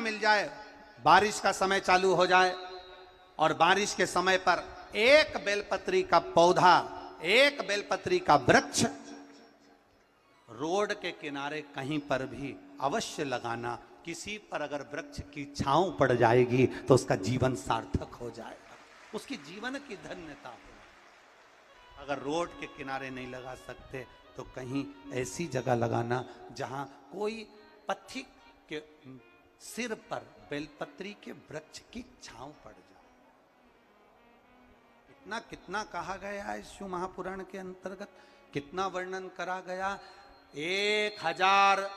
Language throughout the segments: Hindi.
मिल जाए, बारिश का समय चालू हो जाए और बारिश के समय पर एक बेलपत्री का पौधा, एक बेलपत्री का वृक्ष रोड के किनारे कहीं पर भी अवश्य लगाना। किसी पर अगर वृक्ष की छांव पड़ जाएगी तो उसका जीवन सार्थक हो जाएगा, उसकी जीवन की धन्यता हो। अगर रोड के किनारे नहीं लगा सकते तो कहीं ऐसी जगह लगाना जहां कोई पथिक के सिर पर बेलपत्री के वृक्ष की छांव पड़ जाए। इतना कितना कहा गया है शिव महापुराण के अंतर्गत, कितना वर्णन करा गया। 1000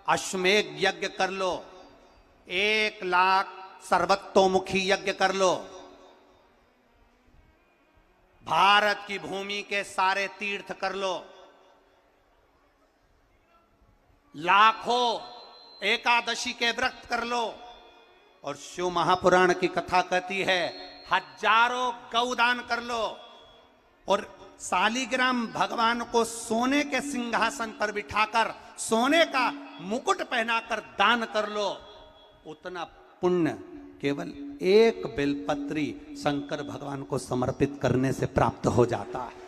अश्वमेध यज्ञ कर लो, 1,00,000 सर्वतोमुखी यज्ञ कर लो, भारत की भूमि के सारे तीर्थ कर लो, लाखों एकादशी के व्रत कर लो, और शिव महापुराण की कथा कहती है हजारों गौदान कर लो, और शालिग्राम भगवान को सोने के सिंहासन पर बिठाकर सोने का मुकुट पहनाकर दान कर लो। उतना पुण्य केवल एक बेलपत्री शंकर भगवान को समर्पित करने से प्राप्त हो जाता है।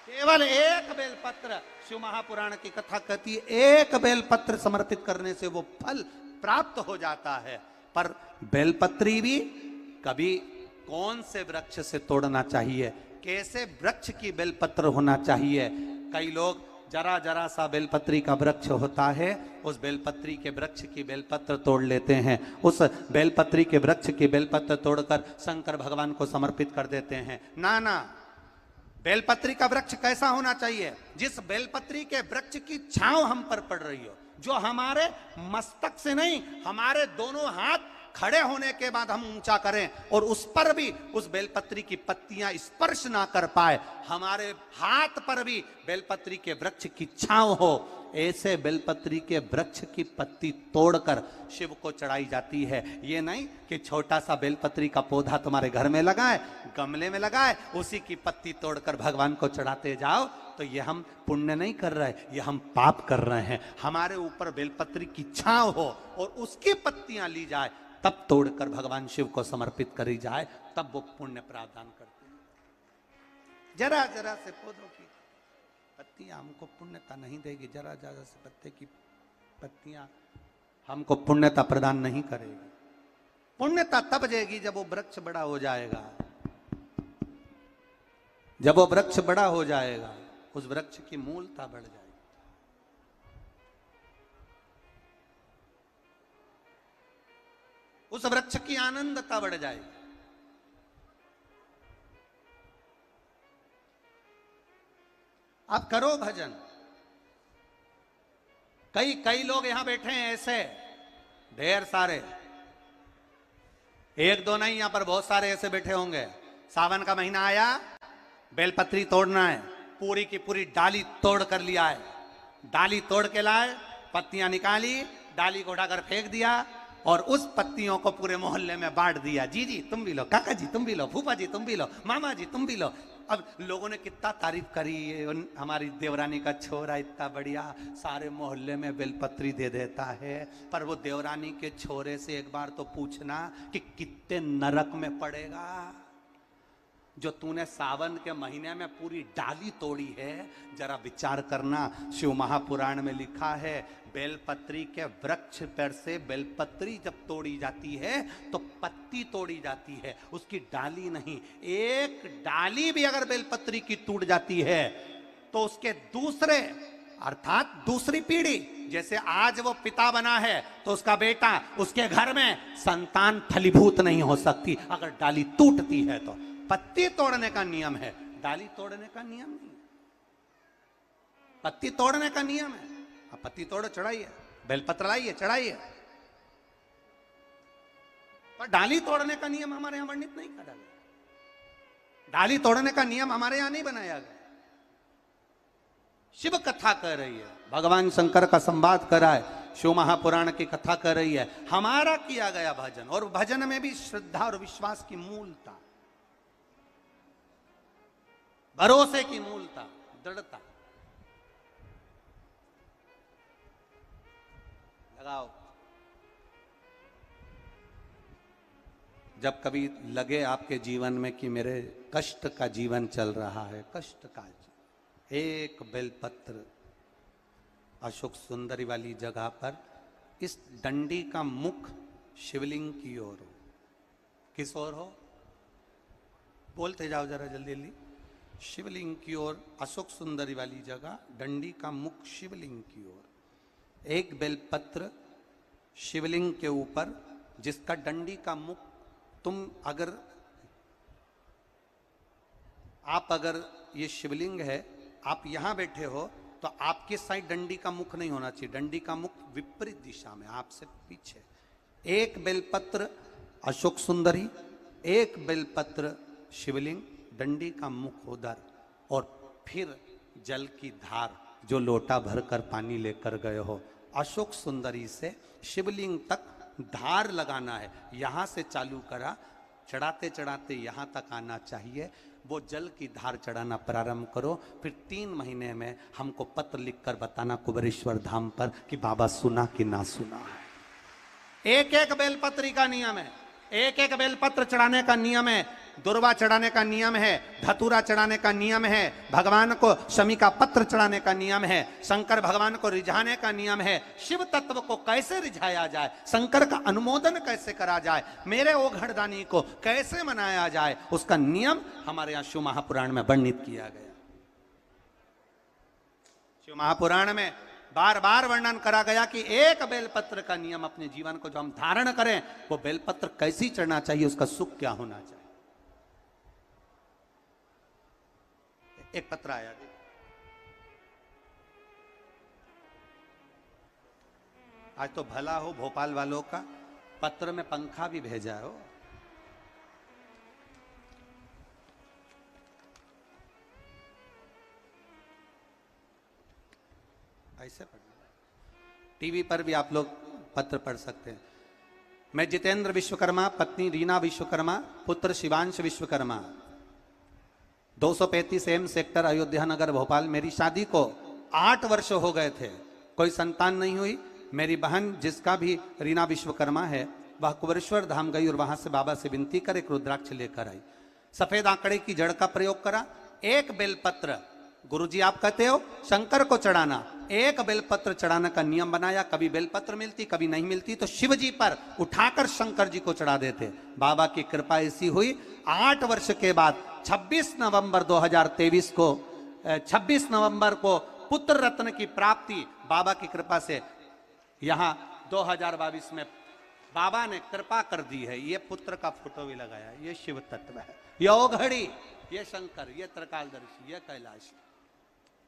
केवल एक बेलपत्र, शिव महापुराण की कथा कहती है एक बेलपत्र समर्पित करने से वो फल प्राप्त हो जाता है। पर बेलपत्री भी कभी कौन से वृक्ष से तोड़ना चाहिए, कैसे वृक्ष की बेलपत्र होना चाहिए। कई लोग जरा जरा सा बेलपत्री का वृक्ष होता है, उस बेलपत्री के वृक्ष की बेलपत्र तोड़ लेते हैं, उस बेलपत्री के वृक्ष की बेलपत्र तोड़कर शंकर भगवान को समर्पित कर देते हैं। ना ना, बेलपत्री का वृक्ष कैसा होना चाहिए, जिस बेलपत्री के वृक्ष की छांव हम पर पड़ रही हो, जो हमारे मस्तक से नहीं, हमारे दोनों हाथ खड़े होने के बाद हम ऊंचा करें और उस पर भी उस बेलपत्री की पत्तियां स्पर्श ना कर पाए, हमारे हाथ पर भी बेलपत्री के वृक्ष की छांव हो, ऐसे बेलपत्री के वृक्ष की पत्ती तोड़कर शिव को चढ़ाई जाती है। ये नहीं कि छोटा सा बेलपत्री का पौधा तुम्हारे घर में लगाए, गमले में लगाए, उसी की पत्ती तोड़कर भगवान को चढ़ाते जाओ, तो ये हम पुण्य नहीं कर रहे, ये हम पाप कर रहे हैं। हमारे ऊपर बेलपत्री की छांव हो और उसकी पत्तियां ली जाए, तब तोड़कर भगवान शिव को समर्पित करी जाए, तब वो पुण्य प्रदान करते हैं। जरा जरा से पौधों की पत्तियां हमको पुण्यता नहीं देगी, जरा जरा से पत्ते की पत्तियां हमको पुण्यता प्रदान नहीं करेगी। पुण्यता तब देगी जब वो वृक्ष बड़ा हो जाएगा, जब वो वृक्ष बड़ा हो जाएगा, उस वृक्ष की मूलता बढ़ जाएगी। उस वृक्ष की आनंदता बढ़ जाएगी। आप करो भजन। कई लोग यहां बैठे हैं ऐसे, ढेर सारे, एक दो नहीं, यहां पर बहुत सारे ऐसे बैठे होंगे। सावन का महीना आया, बेलपत्री तोड़ना है, पूरी की पूरी डाली तोड़ कर लिया है, डाली तोड़ के लाए, पत्तियां निकाली, डाली को उठाकर फेंक दिया और उस पत्तियों को पूरे मोहल्ले में बांट दिया। जी जी तुम भी लो, काका जी तुम भी लो, फूफा जी तुम भी लो, मामा जी तुम भी लो। अब लोगों ने कितना तारीफ करी, हमारी देवरानी का छोरा इतना बढ़िया सारे मोहल्ले में बेलपत्री दे देता है। पर वो देवरानी के छोरे से एक बार तो पूछना कि कितने नरक में पड़ेगा, जो तूने सावन के महीने में पूरी डाली तोड़ी है। जरा विचार करना, शिव महापुराण में लिखा है बेलपत्री के वृक्ष पर से बेलपत्री जब तोड़ी जाती है तो पत्ती तोड़ी जाती है, उसकी डाली नहीं। एक डाली भी अगर बेलपत्री की टूट जाती है तो उसके दूसरे अर्थात दूसरी पीढ़ी, जैसे आज वो पिता बना है तो उसका बेटा, उसके घर में संतान फलीभूत नहीं हो सकती अगर डाली टूटती है। तो पत्ती तोड़ने का नियम है, डाली तोड़ने का नियम नहीं। पत्ती तोड़ने का नियम है, अब पत्ती तोड़ो चढ़ाइए, बेलपत्र लाइए चढ़ाइए, पर डाली तोड़ने का नियम हमारे यहां वर्णित नहीं करा गया। डाली तोड़ने का नियम हमारे यहां नहीं बनाया गया। शिव कथा कर रही है, भगवान शंकर का संवाद करा है, शिव महापुराण की कथा कर रही है, हमारा किया गया भजन, और भजन में भी श्रद्धा और विश्वास की मूलता, भरोसे की मूलता, दृढ़ता। लगाओ जब कभी लगे आपके जीवन में कि मेरे कष्ट का जीवन चल रहा है, कष्ट का, एक बेलपत्र अशोक सुंदरी वाली जगह पर इस डंडी का मुख शिवलिंग की ओर हो। किस ओर हो? बोलते जाओ जरा जल्दी जल्दी। शिवलिंग की ओर, अशोक सुंदरी वाली जगह, डंडी का मुख शिवलिंग की ओर, एक बेलपत्र शिवलिंग के ऊपर, जिसका डंडी का मुख, तुम अगर ये शिवलिंग है, आप यहां बैठे हो तो आपके साइड डंडी का मुख नहीं होना चाहिए, डंडी का मुख विपरीत दिशा में, आपसे पीछे। एक बेलपत्र अशोक सुंदरी, एक बेलपत्र शिवलिंग, डंडी का मुख उधर, और फिर जल की धार, जो लोटा भरकर पानी लेकर गए हो, अशोक सुंदरी से शिवलिंग तक धार लगाना है। यहां से चालू करा, चढ़ाते चढ़ाते यहां तक आना चाहिए। वो जल की धार चढ़ाना प्रारंभ करो। फिर 3 महीने में हमको पत्र लिखकर बताना कुबेरेश्वर धाम पर कि बाबा सुना कि ना सुना है। एक एक बेलपत्री का नियम है, एक एक बेलपत्र चढ़ाने का नियम है, दुर्वा चढ़ाने का नियम है, धतूरा चढ़ाने का नियम है, भगवान को शमी का पत्र चढ़ाने का नियम है, शंकर भगवान को रिझाने का नियम है। शिव तत्व को कैसे रिझाया जाए, शंकर का अनुमोदन कैसे करा जाए, मेरे ओघड़दानी को कैसे मनाया जाए, उसका नियम हमारे यहां शिव महापुराण में वर्णित किया गया। शिव महापुराण में बार बार वर्णन करा गया कि एक बेलपत्र का नियम, अपने जीवन को जो हम धारण करें, वो बेलपत्र कैसी चढ़ना चाहिए, उसका सुख क्या होना चाहिए। एक पत्र आया, आज तो भला हो भोपाल वालों का, पत्र में पंखा भी भेजा हो। ऐसे पढ़, टीवी पर भी आप लोग पत्र पढ़ सकते हैं। मैं जितेंद्र विश्वकर्मा, पत्नी रीना विश्वकर्मा, पुत्र शिवांश विश्वकर्मा, 235 एम सेक्टर, अयोध्या नगर, भोपाल। मेरी शादी को 8 वर्ष हो गए थे, कोई संतान नहीं हुई। मेरी बहन, जिसका भी रीना विश्वकर्मा है, वह कुबेरेश्वर धाम गई और वहां से बाबा से विनती कर एक रुद्राक्ष लेकर आई। सफेद आंकड़े की जड़ का प्रयोग करा, एक बेलपत्र, गुरुजी आप कहते हो शंकर को चढ़ाना, एक बेलपत्र चढ़ाने का नियम बनाया। कभी बेलपत्र मिलती, कभी नहीं मिलती, तो शिव जी पर उठाकर शंकर जी को चढ़ा देते। बाबा की कृपा ऐसी हुई, 8 वर्ष के बाद 26 नवंबर 2023 को 26 नवंबर को पुत्र रत्न की प्राप्ति बाबा की कृपा से यहां 2022 में बाबा ने कृपा कर दी है। ये पुत्र का फोटो भी लगाया, ये शिव तत्व है, ये ओघड़ी, ये शंकर, ये त्रिकालदर्शी, ये कैलाश।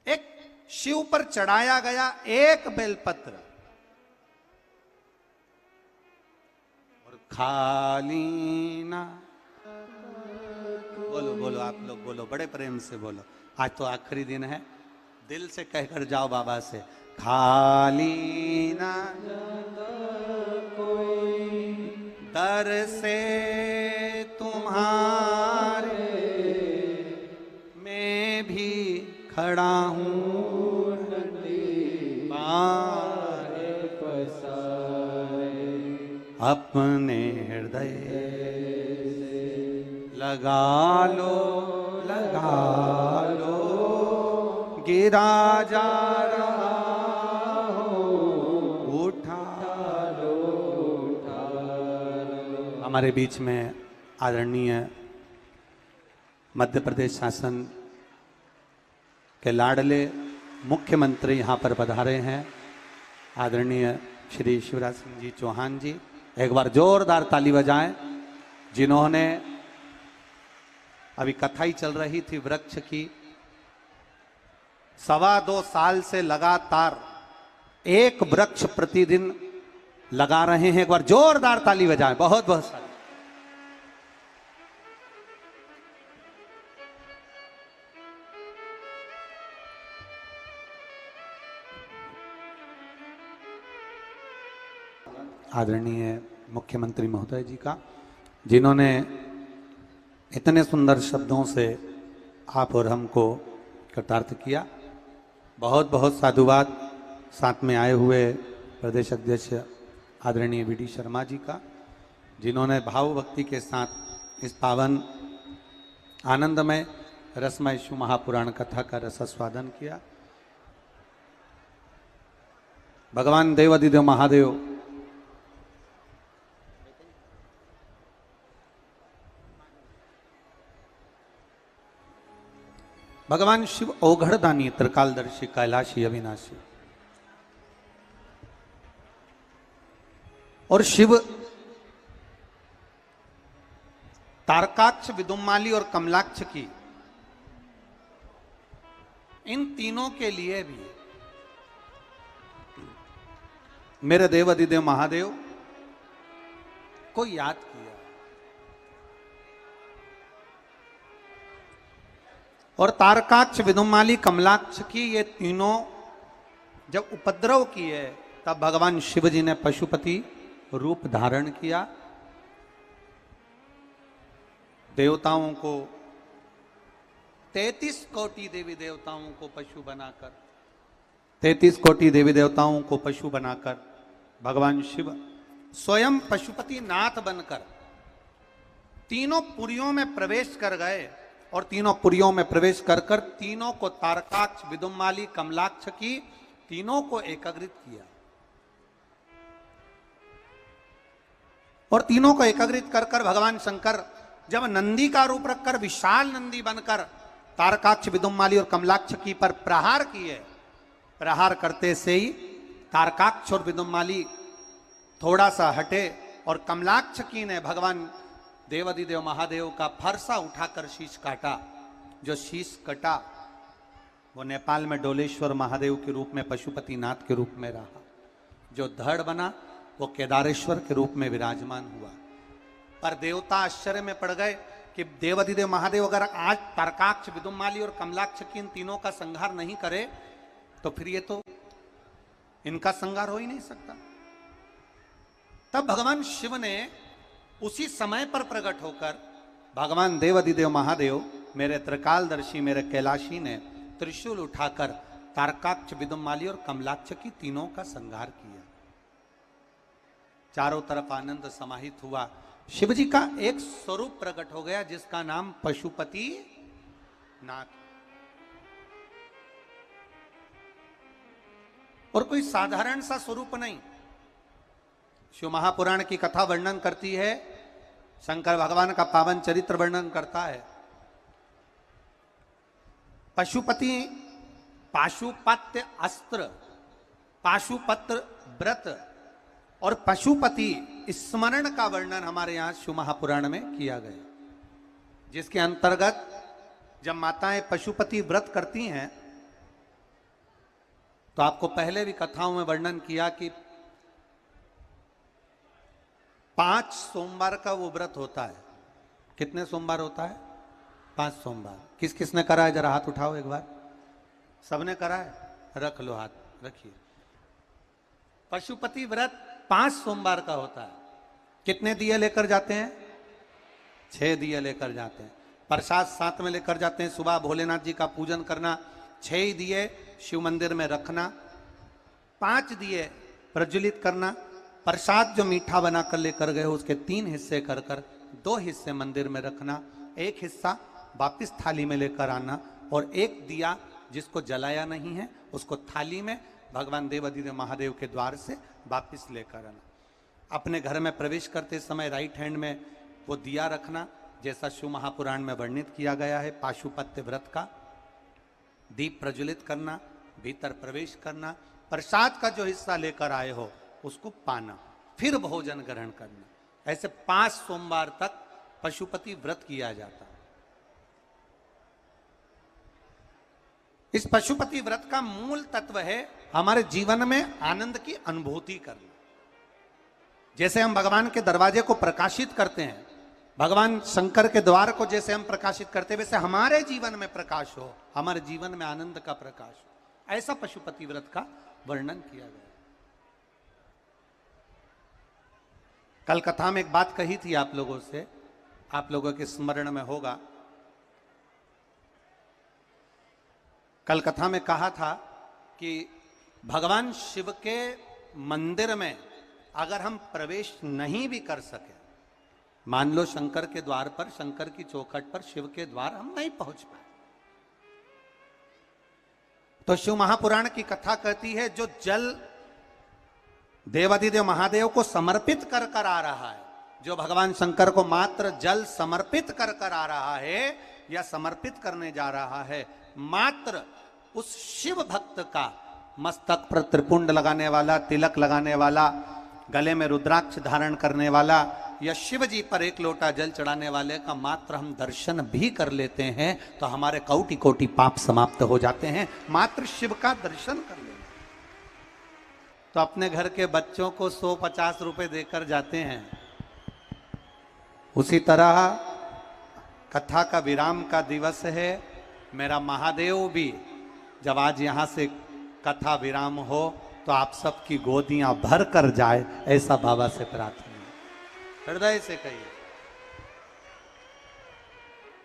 एक शिव पर चढ़ाया गया एक बेलपत्र, और खाली ना, बोलो बोलो आप लोग बोलो, बड़े प्रेम से बोलो। आज तो आखिरी दिन है, दिल से कहकर जाओ बाबा से, खाली ना कोई दर से तुम्हारे मैं भी खड़ा हूँ, अपने हृदय लगा लो, लगा लो, गिरा जा रहा हो, उठा लो, उठा लो। हमारे बीच में आदरणीय मध्य प्रदेश शासन के लाडले मुख्यमंत्री यहाँ पर पधारे हैं, आदरणीय श्री शिवराज सिंह जी चौहान जी। एक बार जोरदार ताली बजाएं, जिन्होंने, अभी कथा ही चल रही थी वृक्ष की, 2.25 साल से लगातार एक वृक्ष प्रतिदिन लगा रहे हैं। एक बार जोरदार ताली बजाएं, बहुत बहुत सारी। आदरणीय मुख्यमंत्री महोदय जी का, जिन्होंने इतने सुंदर शब्दों से आप और हमको कृतार्थ किया। बहुत बहुत साधुवाद साथ में आए हुए प्रदेश अध्यक्ष आदरणीय वी डी शर्मा जी का, जिन्होंने भाव भक्ति के साथ इस पावन आनंदमय रसमय शिव महापुराण कथा का रसास्वादन किया। भगवान देवाधिदेव महादेव भगवान शिव औघड़दानी त्रिकालदर्शी कैलाशी अविनाशी और शिव तारकाक्ष विदुम्माली और कमलाक्ष की इन तीनों के लिए भी मेरे देवाधिदेव महादेव को याद किया और तारकाक्ष विदुम्माली कमलाक्ष की ये तीनों जब उपद्रव किए तब भगवान शिव जी ने पशुपति रूप धारण किया। देवताओं को 33 कोटि देवी देवताओं को पशु बनाकर 33 कोटि देवी देवताओं को पशु बनाकर भगवान शिव स्वयं पशुपति नाथ बनकर तीनों पुरियों में प्रवेश कर गए और तीनों पुरियों में प्रवेश कर कर तीनों को तारकाक्ष विदुम्माली कमलाक्ष की तीनों को एकाग्रित किया और तीनों को एकाग्रित कर कर भगवान शंकर जब नंदी का रूप रखकर विशाल नंदी बनकर तारकाक्ष विदुम्माली और कमलाक्ष की पर प्रहार किए। प्रहार करते से ही तारकाक्ष और विदुम्माली थोड़ा सा हटे और कमलाक्ष की ने भगवान देवाधिदेव महादेव का फरसा उठाकर शीश काटा। जो शीश कटा वो नेपाल में डोलेश्वर महादेव के रूप में पशुपति नाथ के रूप में रहा। जो धड़ बना वो केदारेश्वर के रूप में विराजमान हुआ। पर देवता आश्चर्य में पड़ गए कि देवाधिदेव महादेव अगर आज तारकाक्ष विदुम्माली और कमलाक्ष की इन तीनों का संहार नहीं करे तो फिर ये तो इनका संहार हो ही नहीं सकता। तब भगवान शिव ने उसी समय पर प्रकट होकर भगवान देवाधिदेव महादेव मेरे त्रिकालदर्शी मेरे कैलाशी ने त्रिशूल उठाकर तारकाक्ष विदुम्माली और कमलाक्ष की तीनों का संहार किया। चारों तरफ आनंद समाहित हुआ। शिव जी का एक स्वरूप प्रकट हो गया जिसका नाम पशुपति नाथ। और कोई साधारण सा स्वरूप नहीं। शिव महापुराण की कथा वर्णन करती है, शंकर भगवान का पावन चरित्र वर्णन करता है। पशुपति पाशुपत्य अस्त्र पाशुपत्र व्रत और पशुपति स्मरण का वर्णन हमारे यहां शिव महापुराण में किया गया, जिसके अंतर्गत जब माताएं पशुपति व्रत करती हैं तो आपको पहले भी कथाओं में वर्णन किया कि 5 सोमवार का वो व्रत होता है। कितने सोमवार होता है? 5 सोमवार। किस किसने करा है जरा हाथ उठाओ एक बार। सबने करा है? रख लो हाथ, रखिए। पशुपति व्रत 5 सोमवार का होता है। कितने दिए लेकर जाते हैं? 6 दिए लेकर जाते हैं। प्रसाद साथ में लेकर जाते हैं। सुबह भोलेनाथ जी का पूजन करना, 6 दिए शिव मंदिर में रखना, 5 दिए प्रज्वलित करना, प्रसाद जो मीठा बनाकर लेकर गए उसके 3 हिस्से कर कर 2 हिस्से मंदिर में रखना, 1 हिस्सा वापिस थाली में लेकर आना और 1 दिया जिसको जलाया नहीं है उसको थाली में भगवान देवाधिदेव महादेव के द्वार से वापिस लेकर आना। अपने घर में प्रवेश करते समय राइट हैंड में वो दिया रखना, जैसा शिव महापुराण में वर्णित किया गया है। पाशुपत्य व्रत का दीप प्रज्वलित करना, भीतर प्रवेश करना, प्रसाद का जो हिस्सा लेकर आए हो उसको पाना, फिर भोजन ग्रहण करना। ऐसे 5 सोमवार तक पशुपति व्रत किया जाता है। इस पशुपति व्रत का मूल तत्व है हमारे जीवन में आनंद की अनुभूति करना। जैसे हम भगवान के दरवाजे को प्रकाशित करते हैं, भगवान शंकर के द्वार को जैसे हम प्रकाशित करते हैं, वैसे हमारे जीवन में प्रकाश हो, हमारे जीवन में आनंद का प्रकाश हो। ऐसा पशुपति व्रत का वर्णन किया गया। कल कथा में एक बात कही थी आप लोगों से, आप लोगों के स्मरण में होगा। कल कथा में कहा था कि भगवान शिव के मंदिर में अगर हम प्रवेश नहीं भी कर सके मान लो शंकर के द्वार पर, शंकर की चौखट पर, शिव के द्वार हम नहीं पहुंच पाए, तो शिव महापुराण की कथा कहती है जो जल देवाधिदेव महादेव को समर्पित कर कर आ रहा है, जो भगवान शंकर को मात्र जल समर्पित कर कर आ रहा है या समर्पित करने जा रहा है, मात्र उस शिव भक्त का मस्तक पर त्रिपुंड लगाने वाला, तिलक लगाने वाला, गले में रुद्राक्ष धारण करने वाला या शिव जी पर एक लोटा जल चढ़ाने वाले का मात्र हम दर्शन भी कर लेते हैं तो हमारे कोटि कोटि पाप समाप्त हो जाते हैं। मात्र शिव का दर्शन कर लेते तो अपने घर के बच्चों को 150 रुपए देकर जाते हैं। उसी तरह कथा का विराम का दिवस है, मेरा महादेव भी जब आज यहां से कथा विराम हो तो आप सबकी गोदियां भर कर जाए, ऐसा बाबा से प्रार्थना, हृदय से कहिए,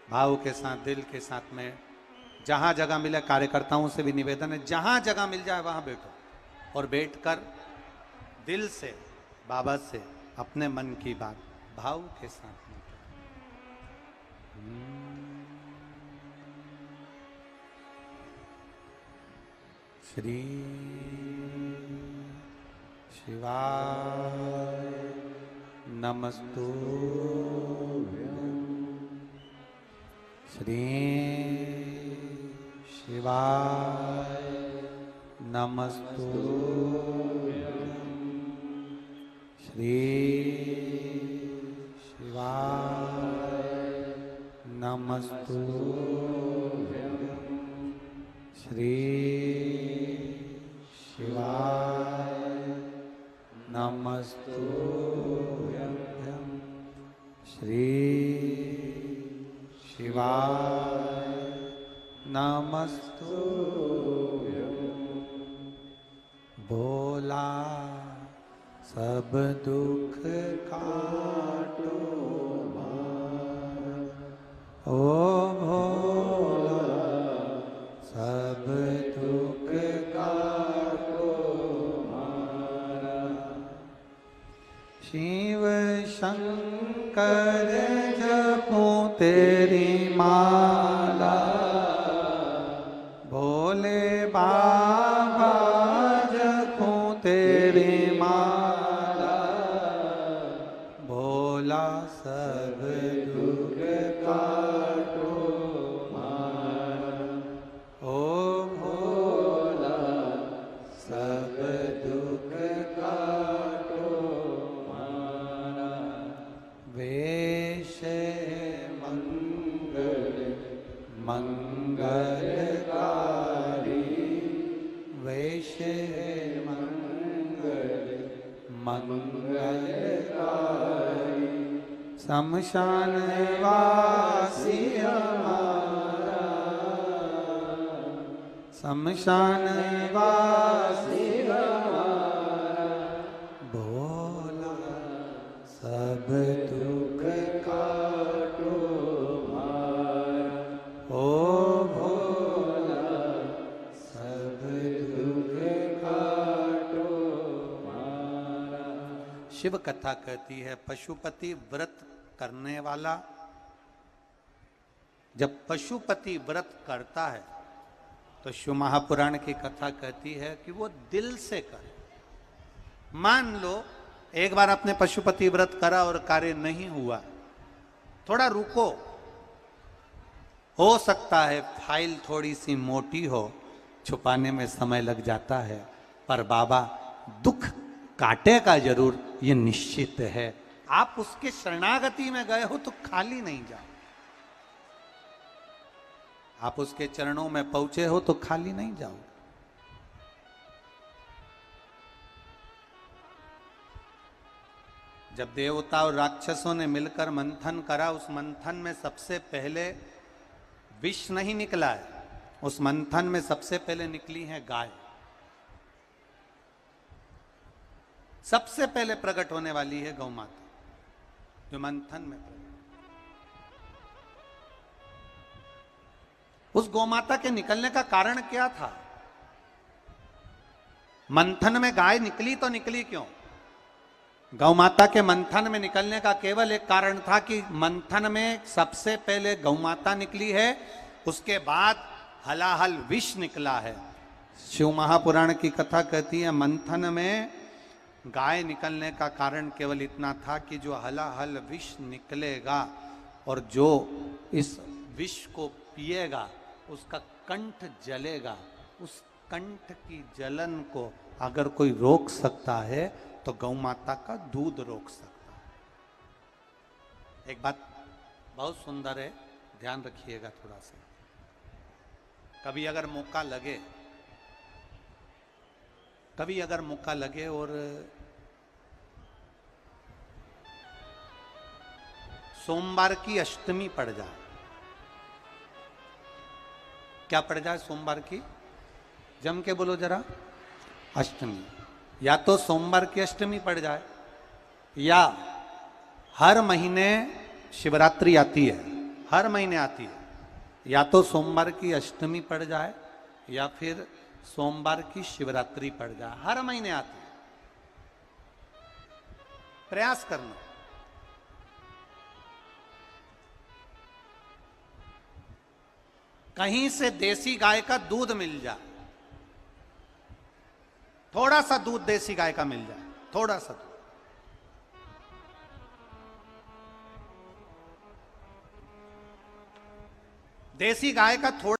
भाव के साथ, दिल के साथ में। जहां जगह मिले, कार्यकर्ताओं से भी निवेदन है, जहां जगह मिल जाए वहां बैठो और बैठकर दिल से बाबा से अपने मन की बात भाव के साथ में। श्री शिवाय नमस्तुभ्यं, श्री शिवाय नमस्तुभ्यं, श्री शिवाय नमस्तुभ्यं, श्री शिवाय नमस्तुभ्यं, श्री शिवाय नमस्तुभ्यं। भोला सब दुख काटो भार, ओ भोला सब दुख काटो मारा। शिव शंकर जपूं तेरी माला, भोले बाबा जपूं तेरी माला, भोला सब दुख काटो मारा, ओ भोला सब दुख काटो मारा। वेश मंगल मंगलकारी, वेश मंगल मंगलकारी, शमशान वासी हमारा, शमशान वासी हमारा, भोला सब दुख काटो मारा, ओ भोला सब दुख काटो मारा। शिव कथा कहती है पशुपति व्रत करने वाला, जब पशुपति व्रत करता है तो शिव महापुराण की कथा कहती है कि वो दिल से करे। मान लो एक बार आपने पशुपति व्रत करा और कार्य नहीं हुआ, थोड़ा रुको, हो सकता है फाइल थोड़ी सी मोटी हो, छुपाने में समय लग जाता है, पर बाबा दुख काटेगा जरूर, ये निश्चित है। आप उसके शरणागति में गए हो तो खाली नहीं जाओ, आप उसके चरणों में पहुंचे हो तो खाली नहीं जाओ। जब देवता और राक्षसों ने मिलकर मंथन करा, उस मंथन में सबसे पहले विष नहीं निकला है, उस मंथन में सबसे पहले निकली है गाय। सबसे पहले प्रकट होने वाली है गौ माता, जो मंथन में प्रकट। उस गौ माता के निकलने का कारण क्या था? मंथन में गाय निकली तो निकली क्यों? गौ माता के मंथन में निकलने का केवल एक कारण था कि मंथन में सबसे पहले गौ माता निकली है, उसके बाद हलाहल विष निकला है। शिव महापुराण की कथा कहती है मंथन में गाय निकलने का कारण केवल इतना था कि जो हलाहल विष निकलेगा और जो इस विष को पिएगा उसका कंठ जलेगा, उस कंठ की जलन को अगर कोई रोक सकता है तो गौ माता का दूध रोक सकता है। एक बात बहुत सुंदर है, ध्यान रखिएगा थोड़ा सा। कभी अगर मौका लगे और सोमवार की अष्टमी पड़ जाए, क्या पड़ जाए सोमवार की, जम के बोलो जरा, अष्टमी। या तो सोमवार की अष्टमी पड़ जाए, या हर महीने शिवरात्रि आती है, हर महीने आती है, या तो सोमवार की अष्टमी पड़ जाए या फिर सोमवार की शिवरात्रि पड़ जाए, हर महीने आती है। प्रयास करना। कहीं से देसी गाय का दूध मिल जाए, थोड़ा सा दूध देसी गाय का मिल जाए, थोड़ा सा दूध। देसी गाय का थोड़ा